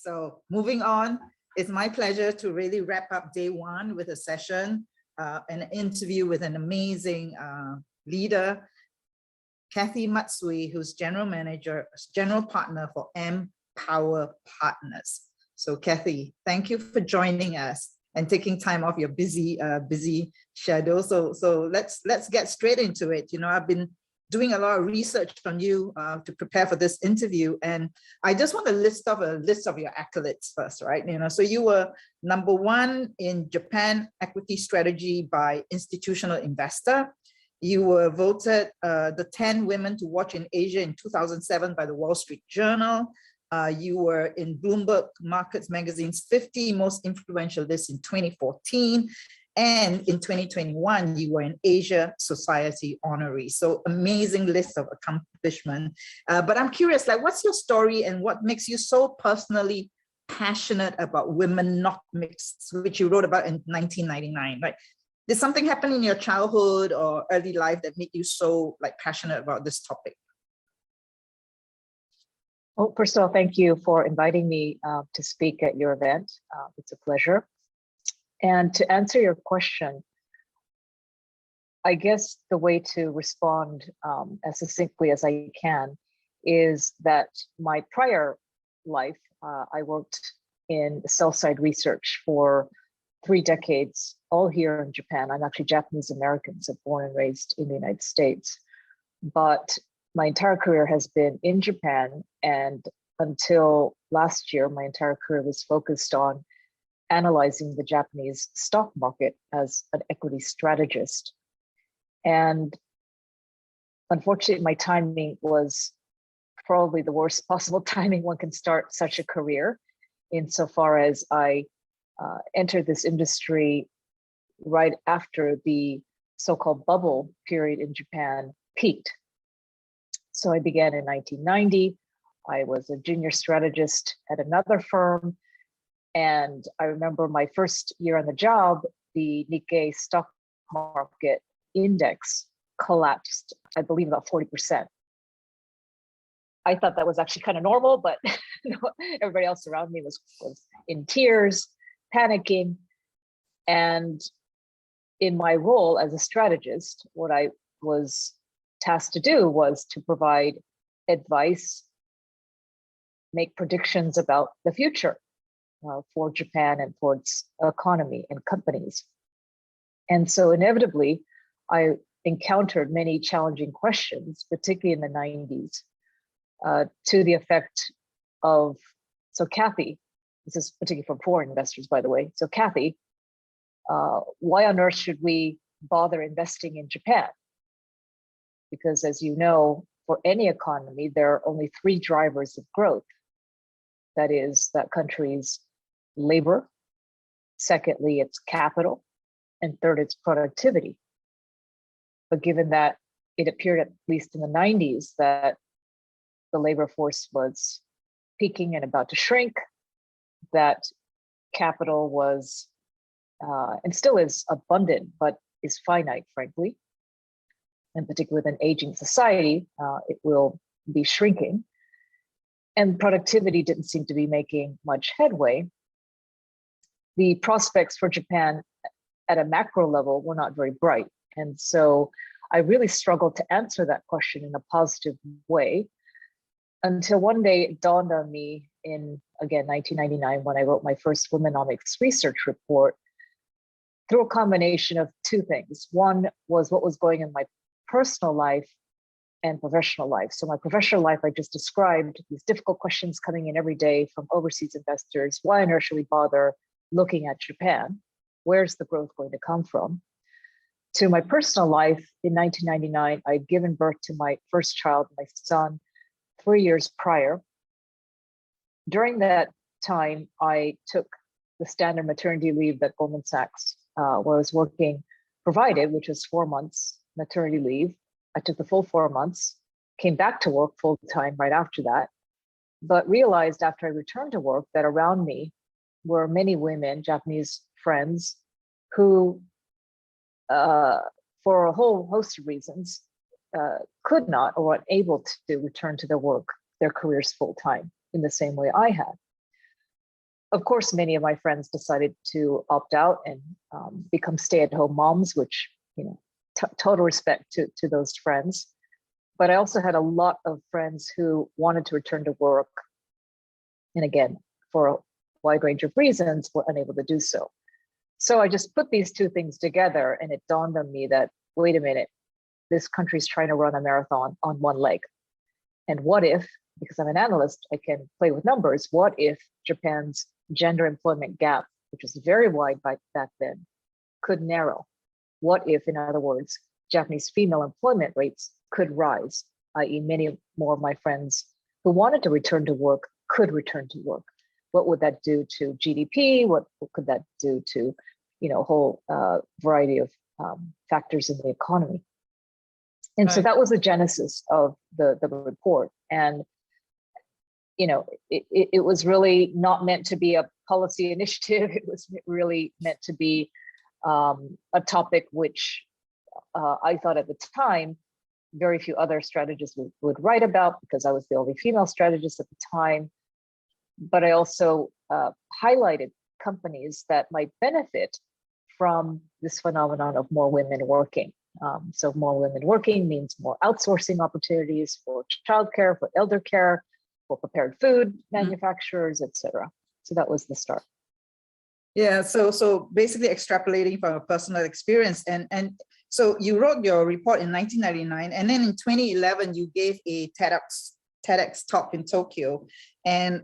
So moving on, it's my pleasure to really wrap up day one with a session, an interview with an amazing leader, Kathy Matsui, who's general partner for MPower Partners. So Kathy, thank you for joining us and taking time off your busy schedule. So let's get straight into it. You know, I've been doing a lot of research on you to prepare for this interview, and I just want to list off a list of your accolades first, right? You know, so you were #1 in Japan equity strategy by Institutional Investor. You were voted the 10 women to watch in Asia in 2007 by the Wall Street Journal. You were in Bloomberg Markets Magazine's 50 most influential list in 2014. And in 2021, you were an Asia Society honoree. So amazing list of accomplishment. But I'm curious, like, what's your story and what makes you so personally passionate about Womenomics, which you wrote about in 1999? Like, did something happen in your childhood or early life that made you so passionate about this topic? Well, first of all, thank you for inviting me to speak at your event. It's a pleasure. And to answer your question, I guess the way to respond as succinctly as I can is that my prior life, I worked in sell-side research for 3 decades, all here in Japan. I'm actually Japanese American, so born and raised in the United States. But my entire career has been in Japan, and until last year, my entire career was focused on analyzing the Japanese stock market as an equity strategist. And unfortunately, my timing was probably the worst possible timing one can start such a career, insofar as I entered this industry right after the so-called bubble period in Japan peaked. So I began in 1990. I was a junior strategist at another firm. And I remember my first year on the job, the Nikkei stock market index collapsed, I believe, about 40%. I thought that was actually kind of normal, but everybody else around me was in tears, panicking. And in my role as a strategist, what I was tasked to do was to provide advice, make predictions about the future for Japan and for its economy and companies. And so inevitably, I encountered many challenging questions, particularly in the 90s, to the effect of, so Kathy, this is particularly for foreign investors, by the way. So Kathy, why on earth should we bother investing in Japan? Because as you know, for any economy, there are only 3 drivers of growth. That is, that country's labor, secondly, it's capital, and third, it's productivity. But given that it appeared, at least in the 90s, that the labor force was peaking and about to shrink, that capital was, and still is abundant, but is finite, frankly, and particularly with an aging society, it will be shrinking. And productivity didn't seem to be making much headway. The prospects for Japan at a macro level were not very bright. And so I really struggled to answer that question in a positive way until one day it dawned on me in, again, 1999, when I wrote my first Womenomics research report, through a combination of 2 things. One was what was going in my personal life and professional life. So my professional life, I just described these difficult questions coming in every day from overseas investors. Why on earth should we bother looking at Japan? Where's the growth going to come from? To my personal life, in 1999, I'd given birth to my first child, my son, 3 years prior. During that time, I took the standard maternity leave that Goldman Sachs, where I was working, provided, which was 4 months maternity leave. I took the full 4 months, came back to work full time right after that, but realized after I returned to work that around me were many women, Japanese friends, who, for a whole host of reasons, could not or weren't able to return to their careers full time in the same way I had. of course, many of my friends decided to opt out and become stay-at-home moms, which, total respect to those friends. But I also had a lot of friends who wanted to return to work, and again, for a wide range of reasons, were unable to do so. So I just put these two things together, and it dawned on me that, wait a minute, this country's trying to run a marathon on one leg. And what if, because I'm an analyst, I can play with numbers, what if Japan's gender employment gap, which was very wide back then, could narrow? What if, in other words, Japanese female employment rates could rise, i.e. many more of my friends who wanted to return to work could return to work? What would that do to GDP? What could that do to, a whole variety of factors in the economy? And so that was the genesis of the report. And, it was really not meant to be a policy initiative. It was really meant to be a topic which I thought at the time, very few other strategists would write about, because I was the only female strategist at the time. But I also highlighted companies that might benefit from this phenomenon of more women working. So more women working means more outsourcing opportunities for childcare, for elder care, for prepared food manufacturers, et cetera. So that was the start. Yeah, so basically extrapolating from a personal experience. And so you wrote your report in 1999, and then in 2011, you gave a TEDx talk in Tokyo. And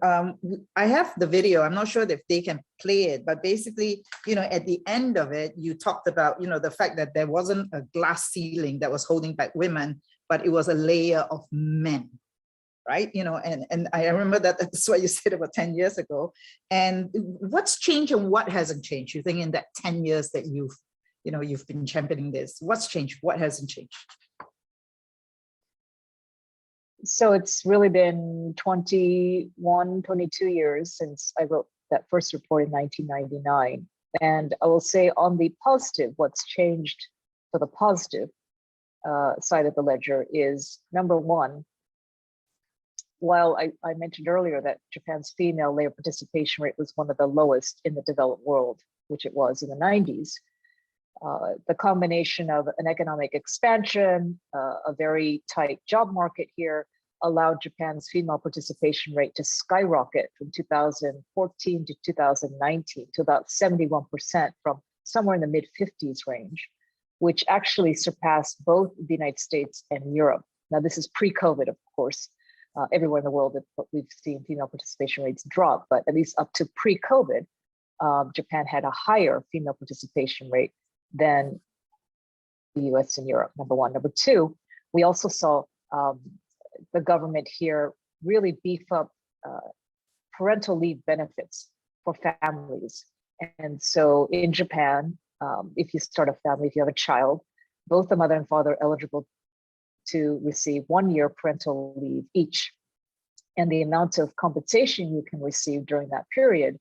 I have the video. I'm not sure if they can play it, but basically, at the end of it, you talked about, the fact that there wasn't a glass ceiling that was holding back women, but it was a layer of men, right? And I remember that's what you said about 10 years ago. And what's changed and what hasn't changed, you think, in that 10 years that you've been championing this? What's changed? What hasn't changed? So it's really been 21, 22 years since I wrote that first report in 1999. And I will say, on the positive, what's changed for the positive side of the ledger is, number one, while I mentioned earlier that Japan's female labor participation rate was one of the lowest in the developed world, which it was in the 90s, the combination of an economic expansion, a very tight job market here, allowed Japan's female participation rate to skyrocket from 2014 to 2019 to about 71%, from somewhere in the mid-50s range, which actually surpassed both the United States and Europe. Now, this is pre-COVID, of course. Everywhere in the world, we've seen female participation rates drop, but at least up to pre-COVID, Japan had a higher female participation rate than the US and Europe, number one. Number two, we also saw the government here really beef up parental leave benefits for families. And so in Japan, if you start a family, if you have a child, both the mother and father are eligible to receive 1 year parental leave each. And the amount of compensation you can receive during that period,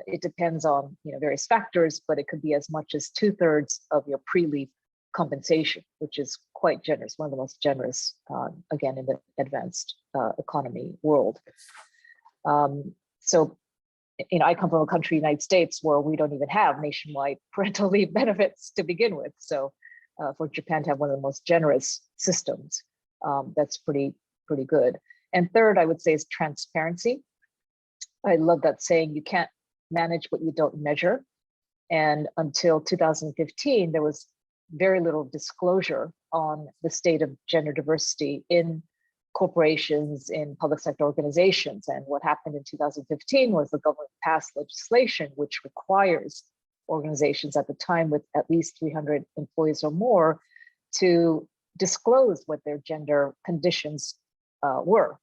it depends on various factors, but it could be as much as 2/3 of your pre-leave compensation, which is quite generous, one of the most generous, again, in the advanced economy world. So, I come from a country, United States, where we don't even have nationwide parental leave benefits to begin with. So for Japan to have one of the most generous systems, that's pretty good. And third, I would say, is transparency. I love that saying, you can't manage what you don't measure. And until 2015, there was very little disclosure on the state of gender diversity in corporations, in public sector organizations. And what happened in 2015 was the government passed legislation which requires organizations at the time with at least 300 employees or more to disclose what their gender conditions were.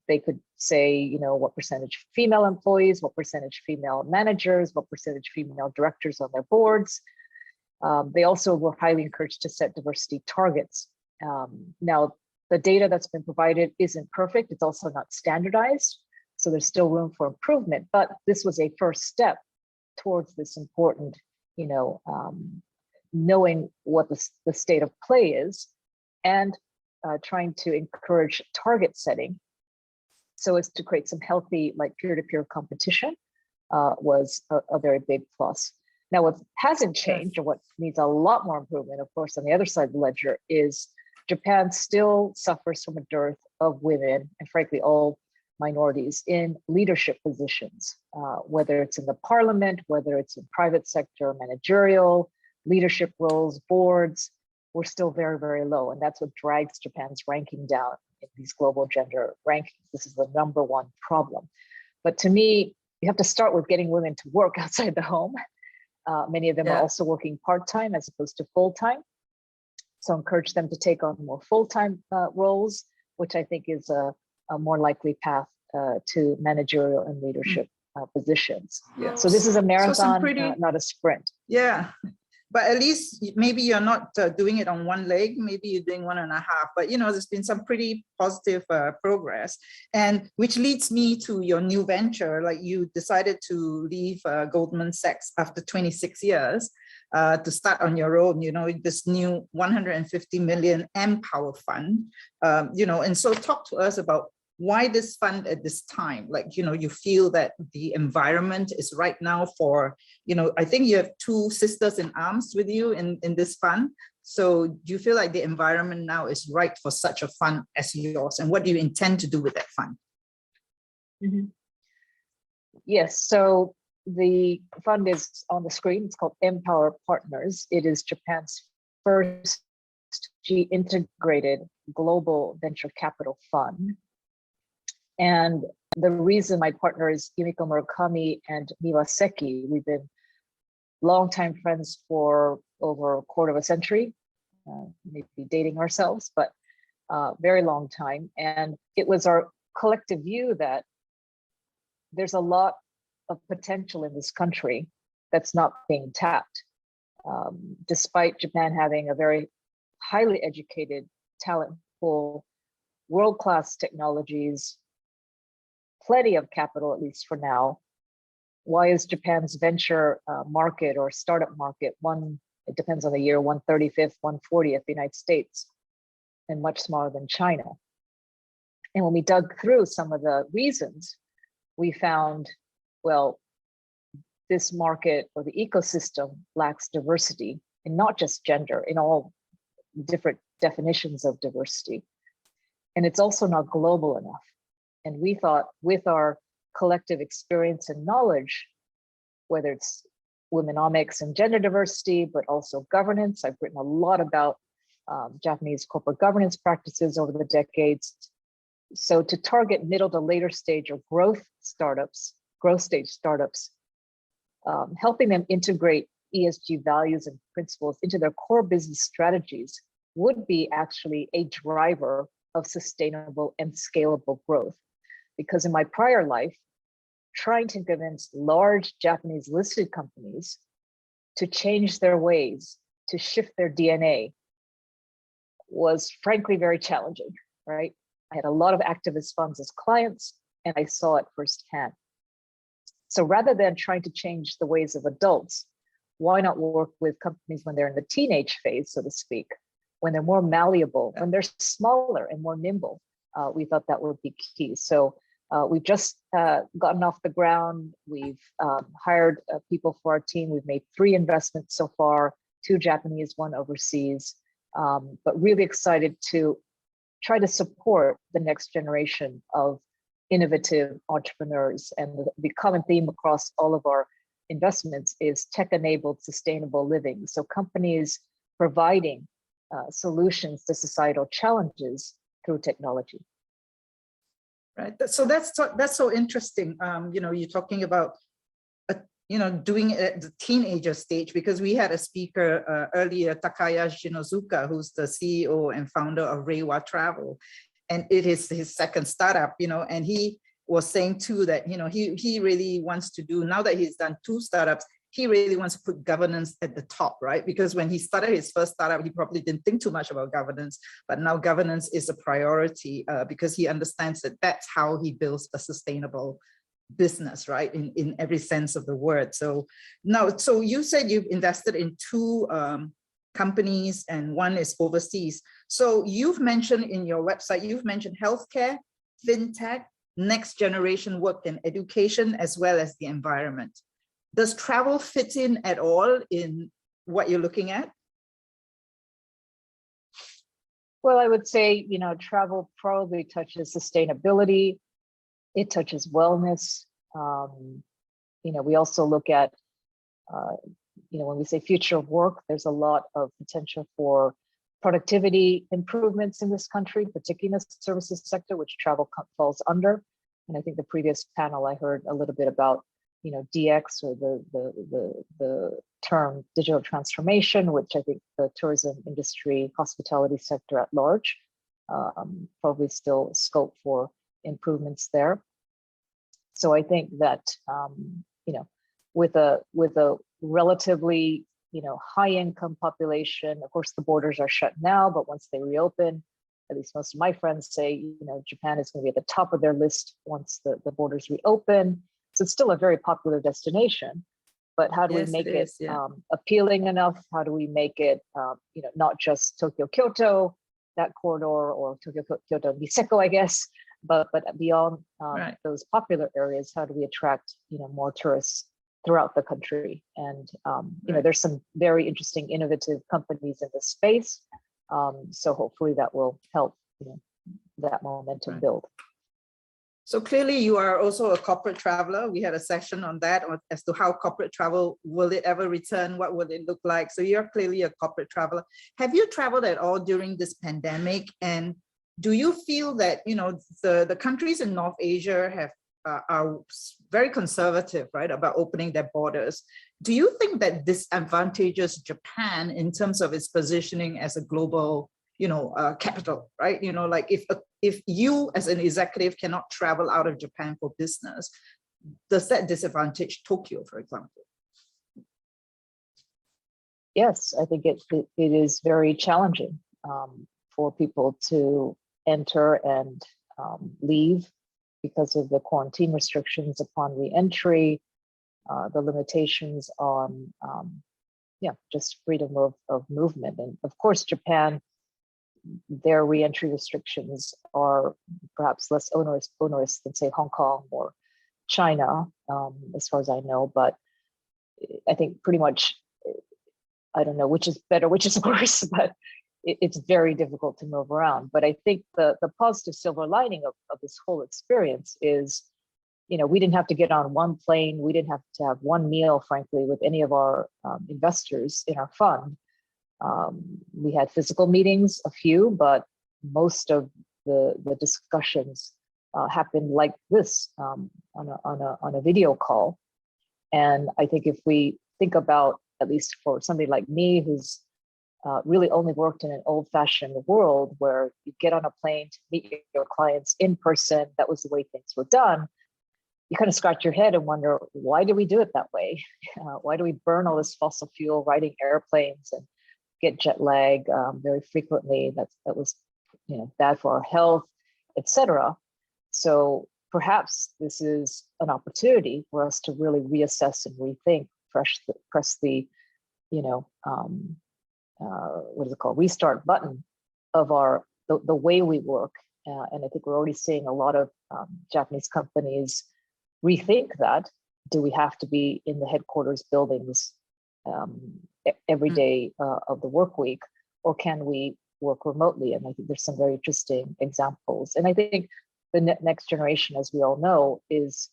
They could say, what percentage female employees, what percentage female managers, what percentage female directors on their boards. They also were highly encouraged to set diversity targets. Now, the data that's been provided isn't perfect. It's also not standardized. So there's still room for improvement, but this was a first step towards this important, knowing what the state of play is, and trying to encourage target setting so as to create some healthy, like peer-to-peer competition was a very big plus. Now, what hasn't changed, or what needs a lot more improvement, of course, on the other side of the ledger, is Japan still suffers from a dearth of women, and frankly, all minorities in leadership positions, whether it's in the parliament, whether it's in private sector, managerial, leadership roles, boards. We're still very, very low. And that's what drags Japan's ranking down in these global gender rankings. This is the #1 problem. But to me, you have to start with getting women to work outside the home. Many of them are also working part-time as opposed to full-time. So encourage them to take on more full-time roles, which I think is a more likely path to managerial and leadership positions. Yeah. So this is a marathon, not a sprint. Yeah. But at least maybe you're not doing it on one leg, maybe you're doing 1.5, but there's been some pretty positive progress. And which leads me to your new venture, like you decided to leave Goldman Sachs after 26 years to start on your own, this new 150 million MPower fund, and so talk to us about why this fund at this time? Like, you feel that the environment is right now for, I think you have 2 sisters in arms with you in this fund. So do you feel like the environment now is right for such a fund as yours? And what do you intend to do with that fund? Mm-hmm. Yes, so the fund is on the screen. It's called MPower Partners. It is Japan's first integrated global venture capital fund. And the reason my partners Yumiko Murakami and Miwa Seki, we've been longtime friends for over a quarter of a century, maybe dating ourselves, but very long time. And it was our collective view that there's a lot of potential in this country that's not being tapped. Despite Japan having a very highly educated talent pool, world-class technologies, plenty of capital, at least for now. Why is Japan's venture market or startup market it depends on the year, 135th, 140th, the United States, and much smaller than China? And when we dug through some of the reasons, we found, well, this market or the ecosystem lacks diversity, and not just gender, in all different definitions of diversity. And it's also not global enough. And we thought with our collective experience and knowledge, whether it's Womenomics and gender diversity, but also governance. I've written a lot about Japanese corporate governance practices over the decades. So to target middle to later stage or growth stage startups, helping them integrate ESG values and principles into their core business strategies would be actually a driver of sustainable and scalable growth. Because in my prior life, trying to convince large Japanese listed companies to change their ways, to shift their DNA, was frankly very challenging, right? I had a lot of activist funds as clients, and I saw it firsthand. So rather than trying to change the ways of adults, why not work with companies when they're in the teenage phase, so to speak, when they're more malleable, when they're smaller and more nimble? We thought that would be key. So we've just gotten off the ground. We've hired people for our team. We've made 3 investments so far, 2 Japanese, 1 overseas, but really excited to try to support the next generation of innovative entrepreneurs. And the common theme across all of our investments is tech-enabled sustainable living. So companies providing solutions to societal challenges through technology. Right. So that's so interesting. You're talking about, doing it at the teenager stage, because we had a speaker earlier, Takaya Shinozuka, who's the CEO and founder of Reiwa Travel. And it is his second startup, and he was saying too that, he really wants to do, now that he's done 2 startups, he really wants to put governance at the top, right? Because when he started his first startup, he probably didn't think too much about governance, but now governance is a priority because he understands that that's how he builds a sustainable business, right? In every sense of the word. So now, so you said you've invested in 2 companies and 1 is overseas. So you've mentioned in your website, you've mentioned healthcare, fintech, next generation work in education as well as the environment. Does travel fit in at all in what you're looking at? Well, I would say, travel probably touches sustainability. It touches wellness. We also look at, when we say future of work, there's a lot of potential for productivity improvements in this country, particularly in the services sector, which travel falls under. And I think the previous panel, I heard a little bit about, DX, or the term digital transformation, which I think the tourism industry, hospitality sector at large, probably still scope for improvements there. So I think that, with a relatively, high income population, of course, the borders are shut now, but once they reopen, at least most of my friends say, Japan is going to be at the top of their list once the borders reopen. So it's still a very popular destination, but how do we make it appealing enough? How do we make it, not just Tokyo, Kyoto, that corridor, or Tokyo, Kyoto, Niseko, I guess, but beyond those popular areas, how do we attract, more tourists throughout the country? And, there's some very interesting, innovative companies in this space. So hopefully that will help, that momentum build. So clearly you are also a corporate traveler. We had a session on that, as to how corporate travel, will it ever return? What will it look like? So you're clearly a corporate traveler. Have you traveled at all during this pandemic? And do you feel that, the countries in North Asia are very conservative, right, about opening their borders? Do you think that disadvantages Japan in terms of its positioning as a global, capital, right? Like if you as an executive cannot travel out of Japan for business, does that disadvantage Tokyo, for example? Yes, I think it is very challenging for people to enter and leave because of the quarantine restrictions upon re-entry, the limitations on, just freedom of movement. And of course, Japan, their re-entry restrictions are perhaps less onerous than, say, Hong Kong or China, as far as I know. But I think pretty much, I don't know which is better, which is worse, but it's very difficult to move around. But I think the positive silver lining of this whole experience is, we didn't have to get on one plane. We didn't have to have one meal, frankly, with any of our investors in our fund. We had physical meetings, a few, but most of the discussions happened like this, on a video call. And I think if we think about, at least for somebody like me, who's really only worked in an old-fashioned world where you get on a plane to meet your clients in person, that was the way things were done. You kind of scratch your head and wonder, why do we do it that way? Why do we burn all this fossil fuel riding airplanes and get jet lag very frequently? That was, bad for our health, etc. So perhaps this is an opportunity for us to really reassess and rethink, press the, what is it called, restart button of the way we work. And I think we're already seeing a lot of Japanese companies rethink that. Do we have to be in the headquarters buildings every day of the work week, or can we work remotely? And I think there's some very interesting examples. And I think the next generation, as we all know, is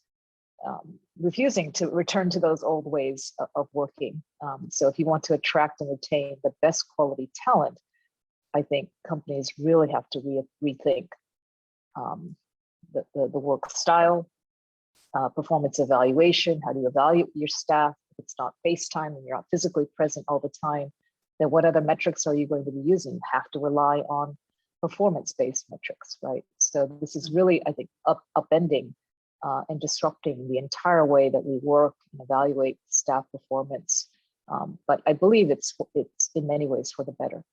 refusing to return to those old ways of working. So if you want to attract and retain the best quality talent, I think companies really have to rethink the work style, performance evaluation. How do you evaluate your staff? If it's not FaceTime and you're not physically present all the time, then what other metrics are you going to be using? You have to rely on performance-based metrics, right? So this is really, I think, upending and disrupting the entire way that we work and evaluate staff performance. But I believe it's in many ways for the better.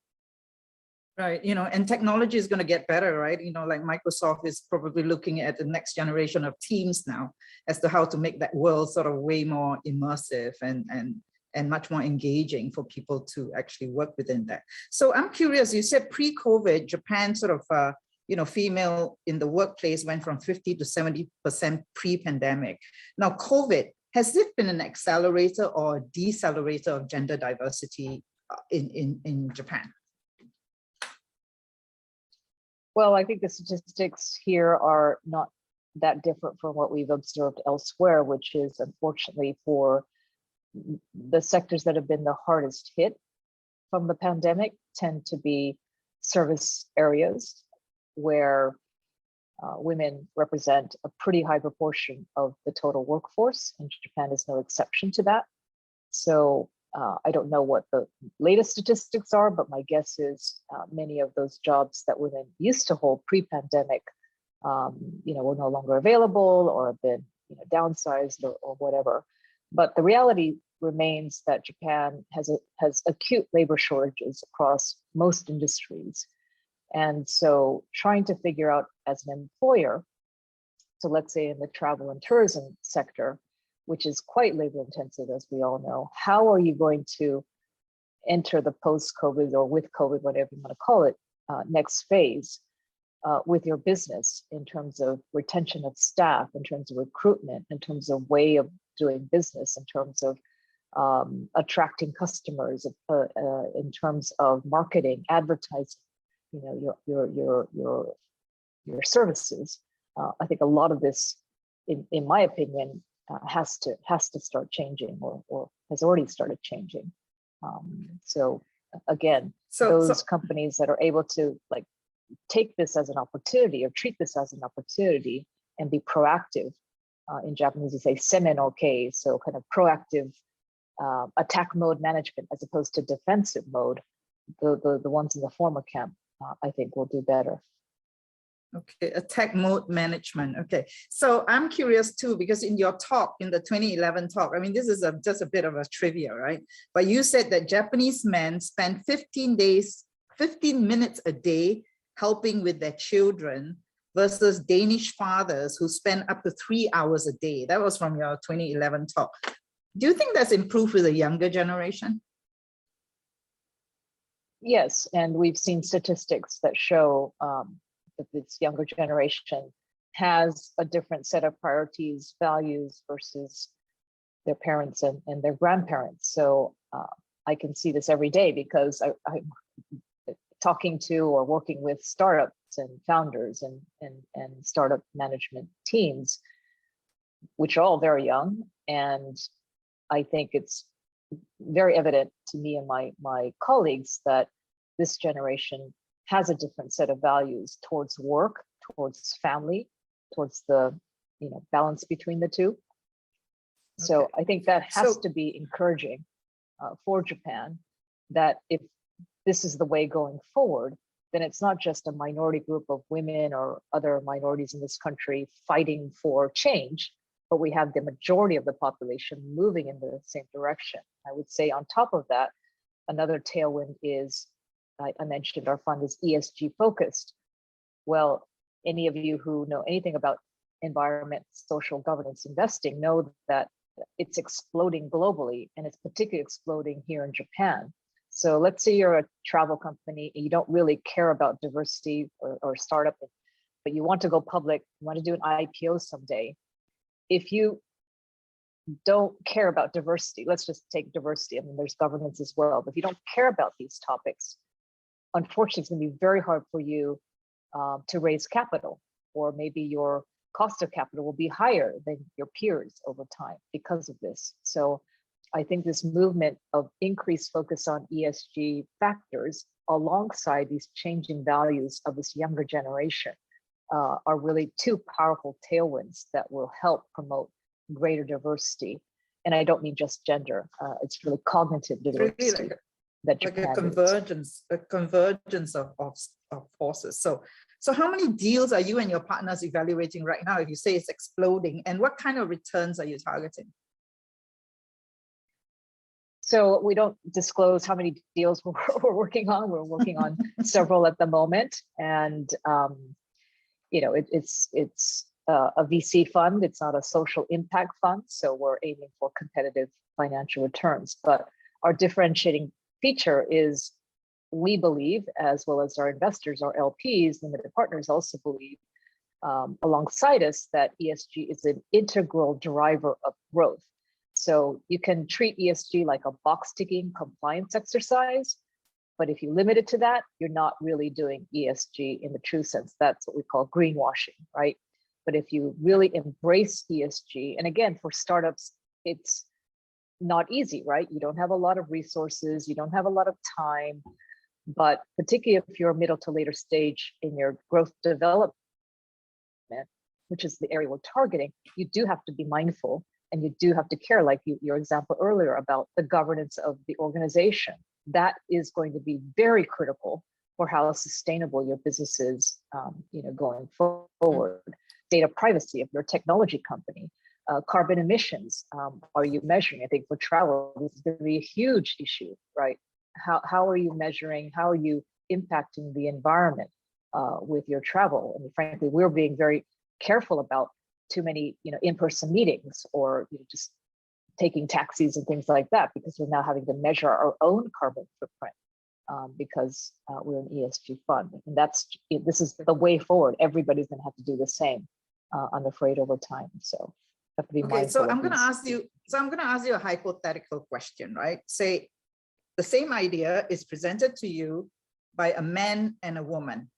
Right, and technology is going to get better, right? Like Microsoft is probably looking at the next generation of Teams now as to how to make that world sort of way more immersive and much more engaging for people to actually work within that. So I'm curious, you said pre-COVID, Japan sort of female in the workplace went from 50 to 70% pre-pandemic. Now, COVID, has this been an accelerator or decelerator of gender diversity in Japan? Well, I think the statistics here are not that different from what we've observed elsewhere, which is unfortunately for the sectors that have been the hardest hit from the pandemic tend to be service areas where women represent a pretty high proportion of the total workforce, and Japan is no exception to that. So I don't know what the latest statistics are, but my guess is many of those jobs that women used to hold pre-pandemic, were no longer available or have been downsized or whatever. But the reality remains that Japan has acute labor shortages across most industries. And so trying to figure out as an employer, so let's say in the travel and tourism sector, which is quite labor intensive, as we all know, how are you going to enter the post-COVID or with COVID, whatever you want to call it, next phase with your business in terms of retention of staff, in terms of recruitment, in terms of way of doing business, in terms of attracting customers, in terms of marketing, advertising, your services. I think a lot of this, in my opinion, has to start changing or has already started changing. So again, those companies that are able to take this as an opportunity or treat this as an opportunity and be proactive, in Japanese we say semen okay, so kind of proactive attack mode management as opposed to defensive mode, the ones in the former camp, I think will do better. Okay, attack mode management. Okay, so I'm curious too, because in your talk, in the 2011 talk, I mean, this is just a bit of a trivia, right? But you said that Japanese men spend 15 minutes a day helping with their children versus Danish fathers who spend up to 3 hours a day. That was from your 2011 talk. Do you think that's improved with the younger generation? Yes, and we've seen statistics that show that this younger generation has a different set of priorities, values versus their parents and their grandparents. So I can see this every day because I'm talking to or working with startups and founders and startup management teams, which are all very young. And I think it's very evident to me and my colleagues that this generation has a different set of values towards work, towards family, towards the balance between the two. Okay. So I think that has to be encouraging for Japan, that if this is the way going forward, then it's not just a minority group of women or other minorities in this country fighting for change, but we have the majority of the population moving in the same direction. I would say on top of that, another tailwind is, I mentioned our fund is ESG focused. Well, any of you who know anything about environment, social governance investing know that it's exploding globally, and it's particularly exploding here in Japan. So let's say you're a travel company and you don't really care about diversity or startup, but you want to go public, you want to do an IPO someday. If you don't care about diversity, let's just take diversity, I mean, there's governance as well, but if you don't care about these topics, unfortunately, it's going to be very hard for you to raise capital, or maybe your cost of capital will be higher than your peers over time because of this. So I think this movement of increased focus on ESG factors alongside these changing values of this younger generation are really two powerful tailwinds that will help promote greater diversity. And I don't mean just gender, it's really cognitive diversity. Really like a convergence of forces. So how many deals are you and your partners evaluating right now if you say it's exploding, and what kind of returns are you targeting? So we don't disclose how many deals we're working on. We're working on several at the moment, and it's a VC fund. It's not a social impact fund, so we're aiming for competitive financial returns. But our differentiating feature is we believe, as well as our investors, our LPs, limited partners also believe alongside us that ESG is an integral driver of growth. So you can treat ESG like a box ticking compliance exercise, but if you limit it to that, you're not really doing ESG in the true sense. That's what we call greenwashing, right? But if you really embrace ESG, and again, for startups, it's not easy, right? You don't have a lot of resources, you don't have a lot of time, but particularly if you're middle to later stage in your growth development, which is the area we're targeting, you do have to be mindful and you do have to care, like your example earlier about the governance of the organization. That is going to be very critical for how sustainable your business is, going forward. Data privacy if you're a technology company, carbon emissions, are you measuring? I think for travel, this is going to be a huge issue, right? How are you measuring? How are you impacting the environment with your travel? And frankly, we're being very careful about too many, in-person meetings or just taking taxis and things like that, because we're now having to measure our own carbon footprint because we're an ESG fund. And this is the way forward. Everybody's going to have to do the same, I'm afraid, over time. So have to be mindful. So I'm going to ask you. So I'm going to ask you a hypothetical question, right? Say the same idea is presented to you by a man and a woman.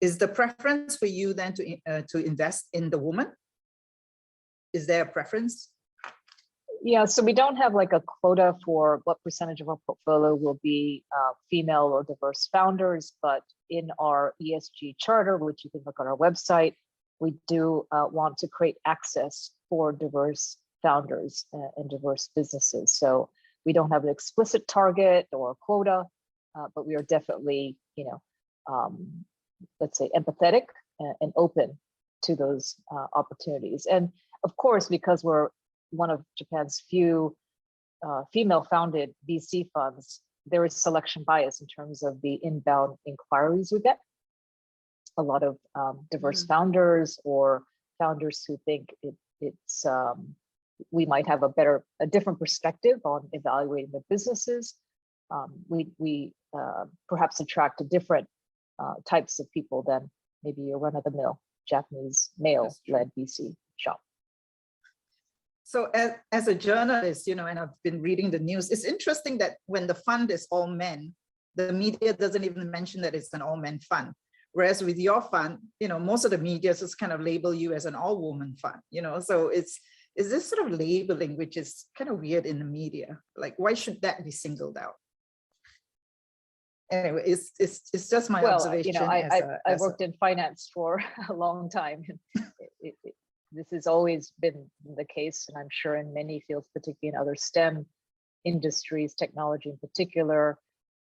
Is the preference for you then to invest in the woman? Is there a preference? Yeah, so we don't have like a quota for what percentage of our portfolio will be female or diverse founders, but in our ESG charter, which you can look on our website, we do want to create access for diverse founders and diverse businesses. So we don't have an explicit target or a quota, but we are definitely, let's say, empathetic and open to those opportunities. And of course, because we're one of Japan's few female-founded VC funds, there is selection bias in terms of the inbound inquiries we get. A lot of diverse founders or founders who think it's we might have a different perspective on evaluating their businesses. We perhaps attract a different types of people than maybe a run-of-the-mill Japanese male-led VC shop. So as a journalist, and I've been reading the news, it's interesting that when the fund is all men, the media doesn't even mention that it's an all-men fund. Whereas with your fund, most of the media just kind of label you as an all-woman fund, so is this sort of labeling, which is kind of weird in the media. Like, why should that be singled out? Anyway, it's just my observation. I worked in finance for a long time. This has always been the case, and I'm sure in many fields, particularly in other STEM industries, technology in particular.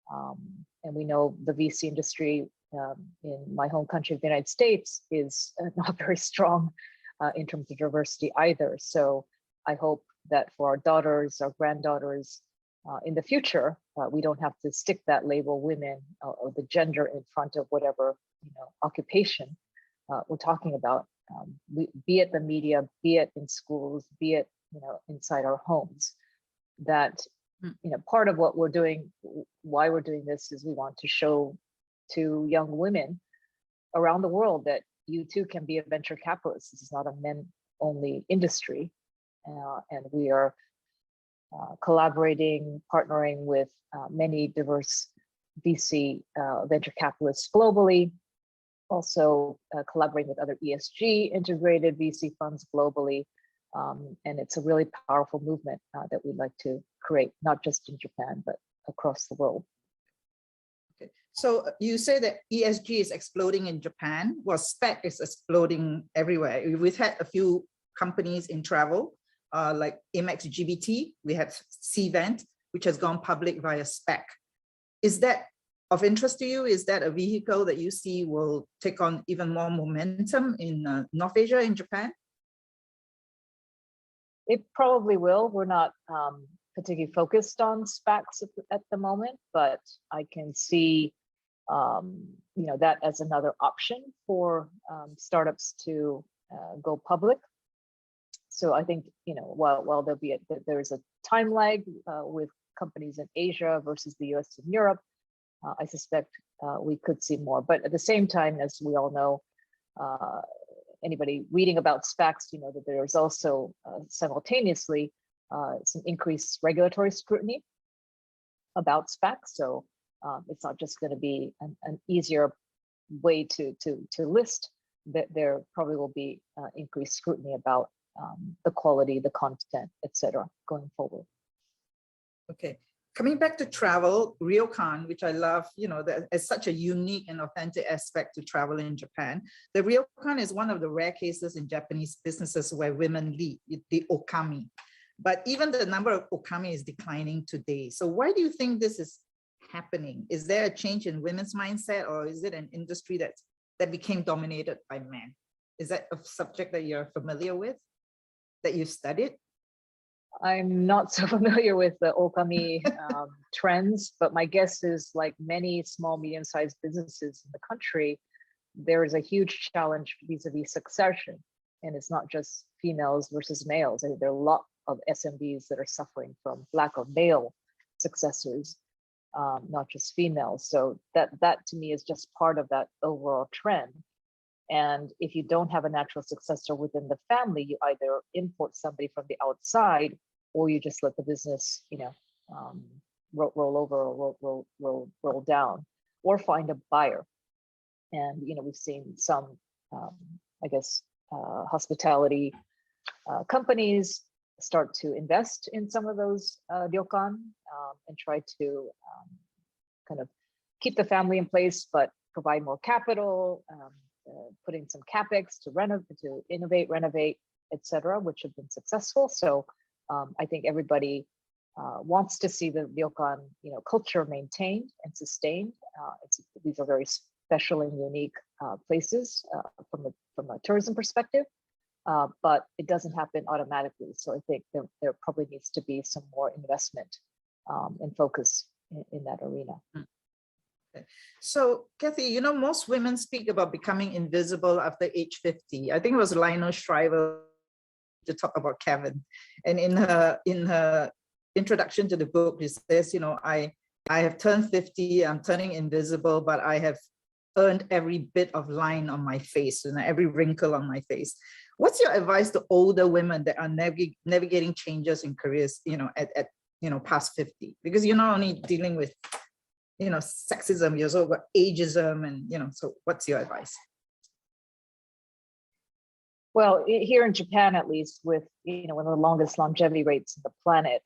And we know the VC industry in my home country of the United States is not very strong in terms of diversity either. So I hope that for our daughters, our granddaughters, in the future, we don't have to stick that label women or the gender in front of whatever occupation we're talking about. Be it the media, be it in schools, be it inside our homes. That part of what we're doing, why we're doing this, is we want to show to young women around the world that you too can be a venture capitalist. This is not a men-only industry, and we are collaborating, partnering with many diverse VC venture capitalists globally, also collaborating with other ESG integrated VC funds globally. And it's a really powerful movement that we'd like to create, not just in Japan, but across the world. Okay. So you say that ESG is exploding in Japan. Well, SPAC is exploding everywhere. We've had a few companies in travel, like Amex GBT. We have Cvent, which has gone public via SPAC. Is that of interest to you? Is that a vehicle that you see will take on even more momentum in North Asia, in Japan? It probably will. We're not particularly focused on SPACs at the moment, but I can see that as another option for startups to go public. So I think while there's a time lag with companies in Asia versus the US and Europe, I suspect we could see more. But at the same time, as we all know, anybody reading about SPACs, you know that there's also simultaneously some increased regulatory scrutiny about SPACs. So it's not just going to be an easier way to list. That there probably will be increased scrutiny about the quality, the content, etc. going forward. Okay. Coming back to travel, Ryokan, which I love, you know, that is such a unique and authentic aspect to travel in Japan. The Ryokan is one of the rare cases in Japanese businesses where women lead, the okami. But even the number of okami is declining today. So why do you think this is happening? Is there a change in women's mindset, or is it an industry that became dominated by men? Is that a subject that you're familiar with, that you've studied? I'm not so familiar with the okami trends, but my guess is, like many small, medium-sized businesses in the country, there is a huge challenge vis-a-vis succession. And it's not just females versus males. I think there are a lot of SMBs that are suffering from lack of male successors, not just females. So that to me is just part of that overall trend. And if you don't have a natural successor within the family, you either import somebody from the outside, or you just let the business, you know, roll over or roll down, or find a buyer. And you know, we've seen some, I guess, hospitality companies start to invest in some of those ryokan and try to kind of keep the family in place, but provide more capital. Putting some capex to innovate, renovate, etc., which have been successful. So I think everybody wants to see the ryokan, you know, culture maintained and sustained. These are very special and unique places from a tourism perspective, but it doesn't happen automatically. So I think there probably needs to be some more investment and focus in that arena. So, Kathy, you know, most women speak about becoming invisible after age 50. I think it was Lionel Shriver to talk about Cvent. And in her introduction to the book, she says, you know, I have turned 50, I'm turning invisible, but I have earned every bit of line on my face and every wrinkle on my face. What's your advice to older women that are navigating changes in careers, you know, at you know, past 50? Because you're not only dealing with, you know, sexism, you're also got ageism, and, you know, so what's your advice? Well, here in Japan, at least, with, you know, one of the longest longevity rates on the planet,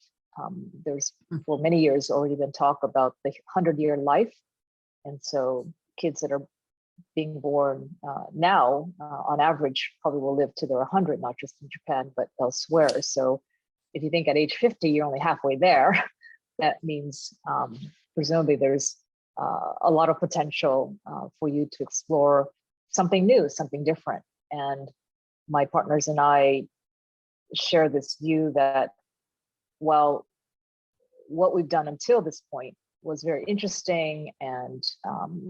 there's for many years already been talk about the 100-year life. And so kids that are being born now, on average, probably will live to their 100, not just in Japan, but elsewhere. So if you think at age 50, you're only halfway there, that means presumably there's a lot of potential for you to explore something new, something different. And my partners and I share this view that while what we've done until this point was very interesting and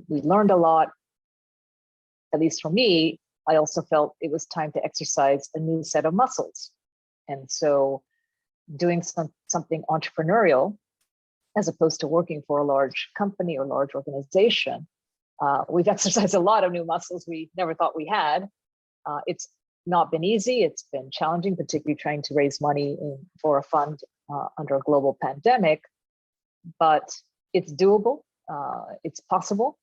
we learned a lot, at least for me, I also felt it was time to exercise a new set of muscles. And so doing something entrepreneurial, as opposed to working for a large company or large organization, we've exercised a lot of new muscles we never thought we had. It's not been easy. It's been challenging, particularly trying to raise money for a fund under a global pandemic, but it's doable. It's possible.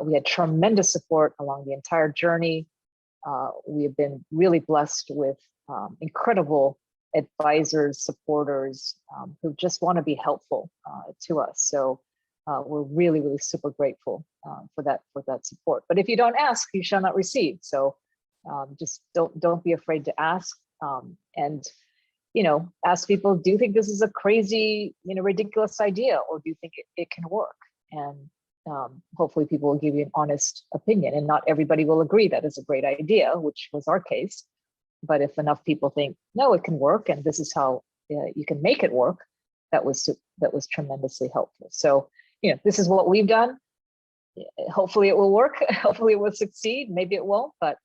We had tremendous support along the entire journey. We have been really blessed with incredible advisors, supporters who just want to be helpful to us. So we're really, really super grateful for that support. But if you don't ask, you shall not receive. So just don't be afraid to ask, and you know, ask people, do you think this is a crazy, you know, ridiculous idea, or do you think it can work? And hopefully people will give you an honest opinion, and not everybody will agree that is a great idea, which was our case. But if enough people think, no, it can work, and this is how you can make it work, that was tremendously helpful. So, you know, this is what we've done. Hopefully it will work. Hopefully it will succeed. Maybe it won't, but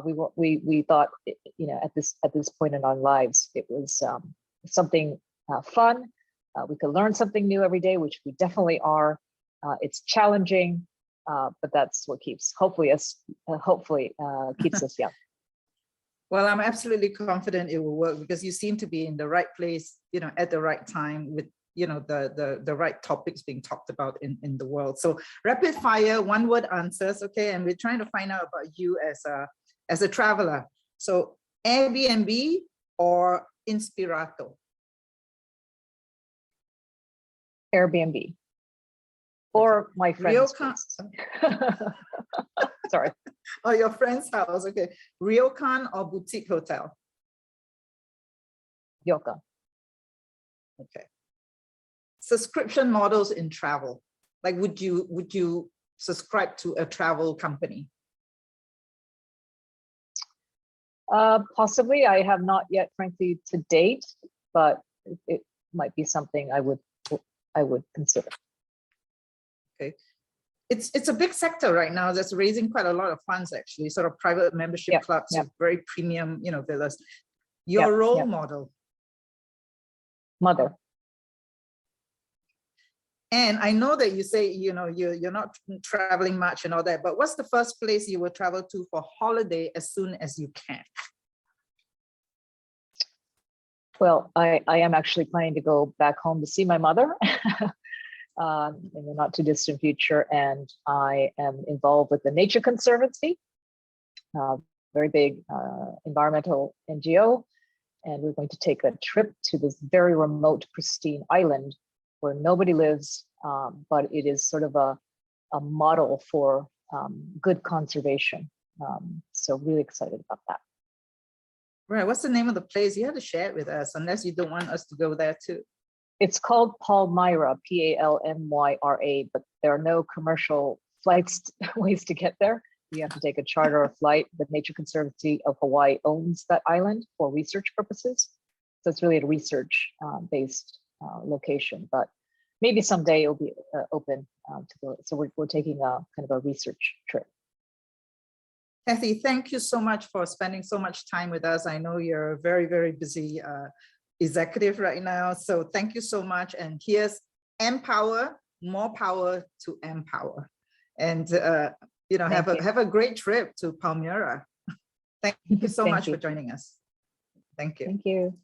we thought, you know, at this point in our lives, it was something fun. We could learn something new every day, which we definitely are. It's challenging, but that's what keeps keeps us young. Well, I'm absolutely confident it will work because you seem to be in the right place, at the right time with, the right topics being talked about in the world. So rapid fire, one word answers, okay? And we're trying to find out about you as a traveler. So Airbnb or Inspirato? Airbnb. Or my friend's place. Sorry. Oh, your friend's house, okay. Ryokan or boutique hotel? Ryokan. Okay. Subscription models in travel. Like, would you subscribe to a travel company? Possibly. I have not yet, frankly, to date, but it might be something I would consider. Okay. It's a big sector right now that's raising quite a lot of funds, actually, sort of private membership clubs with very premium, villas. Your role model? Mother. And I know that you say, you're not traveling much and all that, but what's the first place you will travel to for holiday as soon as you can? Well, I am actually planning to go back home to see my mother in the not too distant future. And I am involved with the Nature Conservancy, very big environmental NGO. And we're going to take a trip to this very remote, pristine island where nobody lives, but it is sort of a model for good conservation. So really excited about that. Right, what's the name of the place? You have to share it with us, unless you don't want us to go there too. It's called Palmyra, Palmyra, but there are no commercial flights, ways to get there. You have to take a charter or flight. The Nature Conservancy of Hawaii owns that island for research purposes. So it's really a research based location, but maybe someday it'll be open to go. So we're taking a kind of a research trip. Kathy, thank you so much for spending so much time with us. I know you're a very, very busy executive right now. So thank you so much. And here's MPower, more power to empower. And have a great trip to Palmyra. Thank you so much for joining us. Thank you. Thank you.